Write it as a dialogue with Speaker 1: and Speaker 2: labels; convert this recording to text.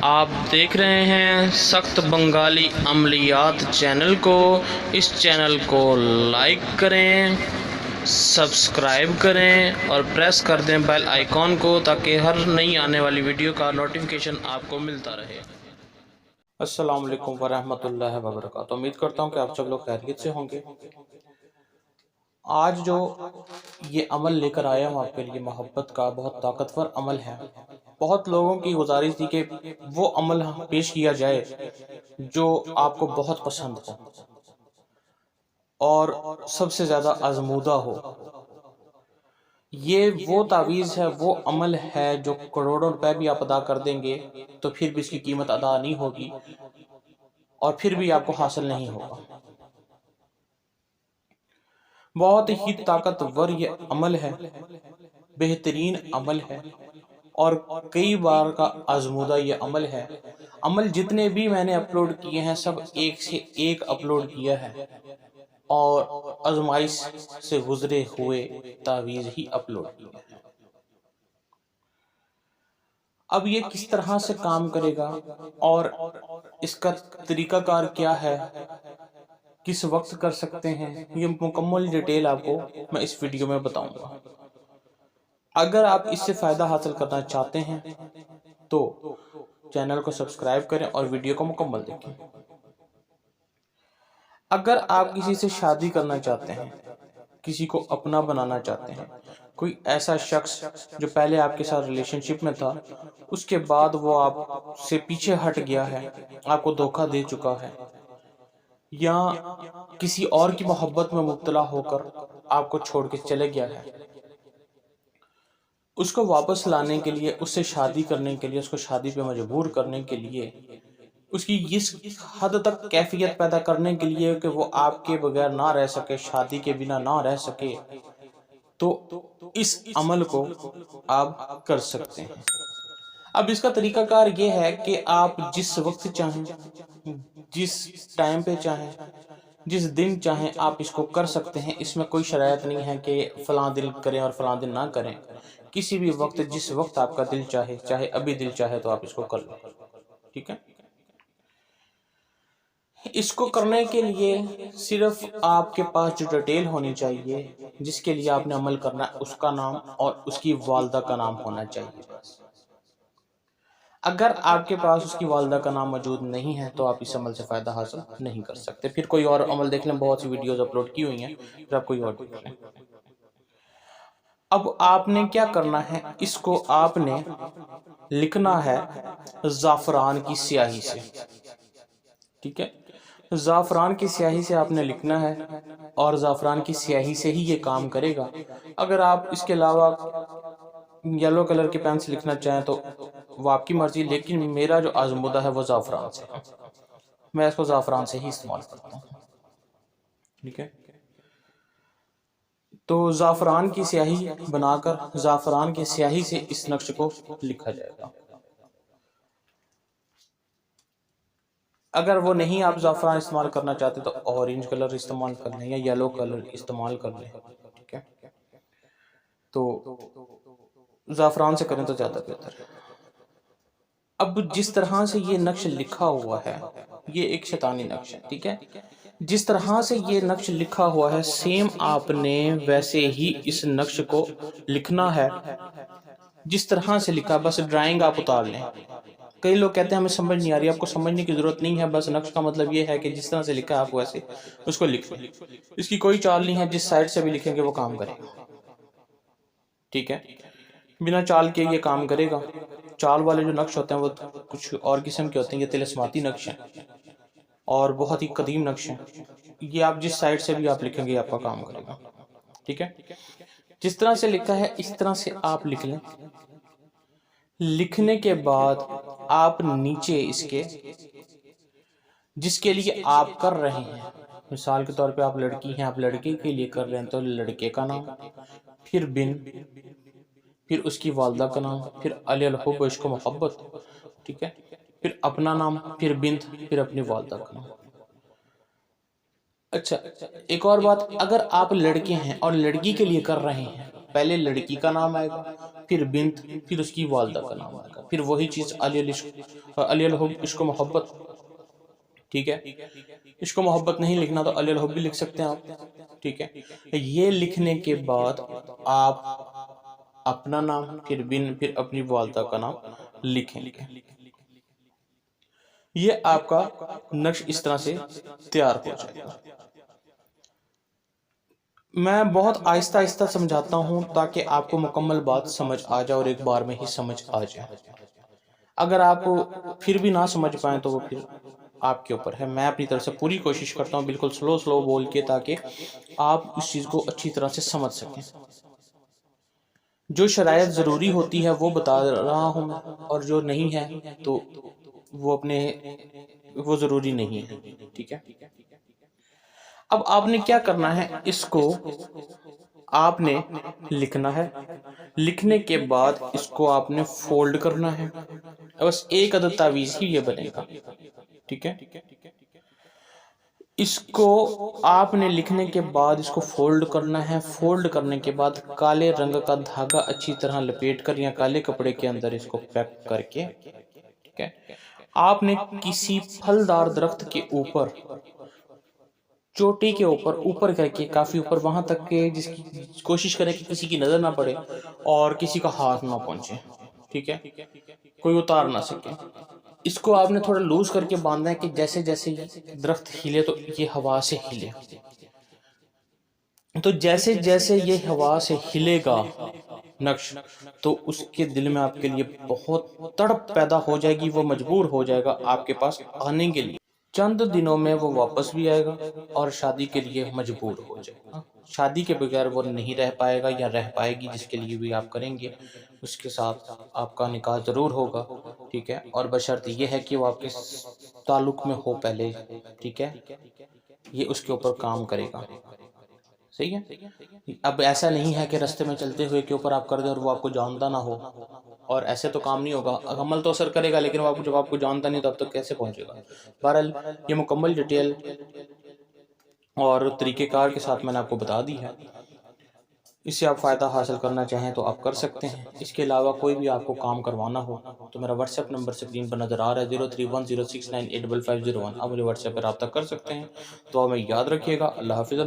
Speaker 1: آپ دیکھ رہے ہیں سخت بنگالی عملیات چینل کو۔ اس چینل کو لائک کریں، سبسکرائب کریں اور پریس کر دیں بیل آئیکن کو تاکہ ہر نئی آنے والی ویڈیو کا نوٹیفیکیشن آپ کو ملتا رہے۔
Speaker 2: السلام علیکم ورحمۃ اللہ وبرکاتہ۔ امید کرتا ہوں کہ آپ سب لوگ خیریت سے ہوں گے۔ آج جو یہ عمل لے کر آیا ہوں آپ کے لیے، محبت کا بہت طاقتور عمل ہے۔ بہت لوگوں کی گزارش تھی کہ وہ عمل پیش کیا جائے جو آپ کو بہت پسند ہو اور سب سے زیادہ آزمودہ ہو۔ یہ وہ تعویذ ہے، وہ عمل ہے جو کروڑوں روپے بھی آپ ادا کر دیں گے تو پھر بھی اس کی قیمت ادا نہیں ہوگی اور پھر بھی آپ کو حاصل نہیں ہوگا۔ بہت ہی طاقتور یہ عمل ہے، بہترین عمل ہے اور کئی بار کا آزمودہ یہ عمل ہے۔ عمل جتنے بھی میں نے اپلوڈ کیے ہیں سب ایک سے ایک اپلوڈ کیا ہے اور آزمائش سے گزرے ہوئے تعویذ ہی اپلوڈ کیا ہے۔ اب یہ کس طرح سے کام کرے گا اور اس کا طریقہ کار کیا ہے، کس وقت کر سکتے ہیں، یہ مکمل ڈیٹیل آپ کو میں اس ویڈیو میں بتاؤں گا۔ اگر آپ اس سے فائدہ حاصل کرنا چاہتے ہیں تو چینل کو سبسکرائب کریں اور ویڈیو کو مکمل دیکھیں۔ اگر آپ کسی سے شادی کرنا چاہتے ہیں، کسی کو اپنا بنانا چاہتے ہیں، کوئی ایسا شخص جو پہلے آپ کے ساتھ ریلیشن شپ میں تھا، اس کے بعد وہ آپ سے پیچھے ہٹ گیا ہے، آپ کو دھوکہ دے چکا ہے، یا کسی اور کی محبت میں مبتلا ہو کر آپ کو چھوڑ کے چلے گیا ہے، اس کو واپس لانے کے لیے، اس سے شادی کرنے کے لیے، اس کو شادی پہ مجبور کرنے کے لیے، اس کی اس حد تک کیفیت پیدا کرنے کے لیے کہ وہ آپ کے بغیر نہ رہ سکے، شادی کے بنا نہ رہ سکے، تو اس عمل کو آپ کر سکتے ہیں۔ اب اس کا طریقہ کار یہ ہے کہ آپ جس وقت چاہیں، جس ٹائم پہ چاہیں، جس دن چاہیں آپ اس کو کر سکتے ہیں۔ اس میں کوئی شرائط نہیں ہے کہ فلاں دن کریں اور فلاں دن نہ کریں۔ کسی بھی وقت، جس وقت آپ کا دل چاہے، چاہے ابھی دل چاہے تو آپ اس کو کر لیں، ٹھیک ہے۔ اس کو کرنے کے لیے صرف آپ کے پاس جو ڈیٹیل ہونی چاہیے جس کے لیے آپ نے عمل کرنا ہے، اس کا نام اور اس کی والدہ کا نام ہونا چاہیے بس۔ اگر آپ کے پاس اس کی والدہ کا نام موجود نہیں ہے تو آپ اس عمل سے فائدہ حاصل نہیں کر سکتے۔ پھر کوئی اور عمل دیکھ لیں، بہت سی ویڈیوز اپلوڈ کی ہوئی ہیں، پھر آپ کوئی اور دیکھ لیں۔ اب آپ نے کیا کرنا ہے، اس کو آپ نے لکھنا ہے زعفران کی سیاہی سے، ٹھیک ہے۔ زعفران کی سیاہی سے آپ نے لکھنا ہے اور زعفران کی سیاہی سے ہی یہ کام کرے گا۔ اگر آپ اس کے علاوہ یلو کلر کے پین سے لکھنا چاہیں تو وہ آپ کی مرضی، لیکن میرا جو آزمودہ ہے وہ زعفران سے ہے، میں اس کو زعفران سے ہی استعمال کرتا ہوں، ٹھیک ہے۔ تو زعفران کی سیاہی بنا کر زعفران کی سیاہی سے اس نقش کو لکھا جائے گا۔ اگر وہ نہیں آپ زعفران استعمال کرنا چاہتے تو اورنج کلر استعمال کر لیں یا یلو کلر استعمال کر لیں، ٹھیک ہے۔ تو زعفران سے کریں تو زیادہ بہتر ہے۔ اب جس طرح سے یہ نقش لکھا ہوا ہے، یہ ایک شیطانی نقش ہے، ٹھیک ہے۔ جس طرح سے یہ نقش لکھا ہوا ہے سیم آپ نے ویسے ہی اس نقش کو لکھنا ہے جس طرح سے لکھا، بس ڈرائنگ آپ اتار لیں۔ کئی لوگ کہتے ہیں ہمیں سمجھ نہیں آ رہی، آپ کو سمجھنے کی ضرورت نہیں ہے، بس نقش کا مطلب یہ ہے کہ جس طرح سے لکھا آپ ویسے اس کو لکھ لیں۔ اس کی کوئی چال نہیں ہے، جس سائڈ سے بھی لکھیں گے وہ کام کرے گا، ٹھیک ہے۔ بنا چال کے یہ کام کرے گا۔ چال والے جو نقش ہوتے ہیں وہ کچھ اور قسم کے ہوتے ہیں، یہ طلسماتی نقش ہیں اور بہت ہی قدیم نقش ہیں۔ یہ آپ جس سائڈ سے بھی آپ لکھیں گے آپ کا کام کرے گا، ٹھیک ہے۔ جس طرح سے لکھا ہے اس طرح سے آپ لکھ لیں۔ لکھنے کے بعد آپ نیچے اس کے جس کے لیے آپ کر رہے ہیں، مثال کے طور پہ آپ لڑکی ہیں، آپ لڑکے کے لیے کر رہے ہیں تو لڑکے کا نام، پھر بن، پھر اس کی والدہ کا نام، پھر علی الحب عشق و محبت، ٹھیک ہے، پھر اپنا نام، پھر بنت، پھر اپنی والدہ کا نام۔ اچھا، ایک اور بات، اگر آپ لڑکے ہیں اور لڑکی کے لیے کر رہے ہیں، پہلے لڑکی کا نام آئے گا، پھر بنت، پھر اس کی والدہ کا نام آئے گا، پھر وہی چیز علی الحب عشق و محبت، ٹھیک ہے. عشق و محبت نہیں لکھنا تو علی الحب بھی لکھ سکتے ہیں آپ، ٹھیک ہے. یہ لکھنے کے بعد آپ اپنا نام، پھر اپنی والدہ کا نام لکھیں گے. یہ آپ کا نقش اس طرح سے تیار ہو جائے گا. میں بہت آہستہ آہستہ سمجھاتا ہوں تاکہ آپ کو مکمل بات سمجھ آ جائے اور ایک بار میں ہی سمجھ آ جائے. اگر آپ پھر بھی نہ سمجھ پائیں تو وہ پھر آپ کے اوپر ہے. میں اپنی طرف سے پوری کوشش کرتا ہوں بالکل سلو بول کے، تاکہ آپ اس چیز کو اچھی طرح سے سمجھ سکیں. جو شرائط ضروری ہوتی ہے وہ بتا رہا ہوں میں، اور جو نہیں ہے تو وہ ضروری نہیں ہے، ٹھیک ہے. اب آپ نے کیا کرنا ہے، اس کو آپ نے لکھنا ہے. لکھنے کے بعد اس کو آپ نے فولڈ کرنا ہے. بس ایک عدد تعویذ ہی یہ بنے گا، ٹھیک ہے. اس کو آپ نے لکھنے کے بعد اس کو فولڈ کرنا ہے. فولڈ کرنے کے بعد کالے رنگ کا دھاگا اچھی طرح لپیٹ کر یا کالے کپڑے کے اندر اس کو پیک کر کے، ٹھیک ہے، آپ نے کسی پھلدار درخت کے اوپر، چوٹی کے اوپر کر کے، کافی اوپر، وہاں تک کہ جس کی کوشش کریں کہ کسی کی نظر نہ پڑے اور کسی کا ہاتھ نہ پہنچے، ٹھیک ہے، کوئی اتار نہ سکے. اس کو آپ نے تھوڑا لوز کر کے باندھنا ہے کہ جیسے جیسے درخت ہلے تو یہ ہوا سے ہلے. تو جیسے جیسے یہ ہوا سے ہلے گا نقش، تو اس کے دل میں آپ کے لیے بہت تڑپ پیدا ہو جائے گی. وہ مجبور ہو جائے گا آپ کے پاس آنے کے لیے. چند دنوں میں وہ واپس بھی آئے گا اور شادی کے لیے مجبور ہو جائے گا. شادی کے بغیر وہ نہیں رہ پائے گا، یا رہ پائے گی جس کے لیے بھی آپ کریں گے اس کے ساتھ آپ کا نکاح ضرور ہوگا، ٹھیک ہے. اور بشرط یہ ہے کہ وہ آپ کے تعلق میں ہو پہلے، ٹھیک ہے. یہ اس کے اوپر کام کرے گا، صحیح ہے. اب ایسا نہیں ہے کہ رستے میں چلتے ہوئے کے اوپر آپ کر دیں اور وہ آپ کو جانتا نہ ہو، اور ایسے تو کام نہیں ہوگا. عمل تو اثر کرے گا لیکن وہ جب آپ کو جانتا نہیں تو اب تک کیسے پہنچے گا. بہرحال یہ مکمل ڈیٹیل اور طریقہ کار کے ساتھ میں نے آپ کو بتا دی ہے. اس سے آپ فائدہ حاصل کرنا چاہیں تو آپ کر سکتے ہیں. اس کے علاوہ کوئی بھی آپ کو کام کروانا ہو تو میرا واٹس ایپ نمبر سکرین پر نظر آ رہا ہے 0310698501. آپ مجھے واٹس ایپ پر رابطہ کر سکتے ہیں. تو ہمیں یاد رکھیے گا. اللہ حافظ.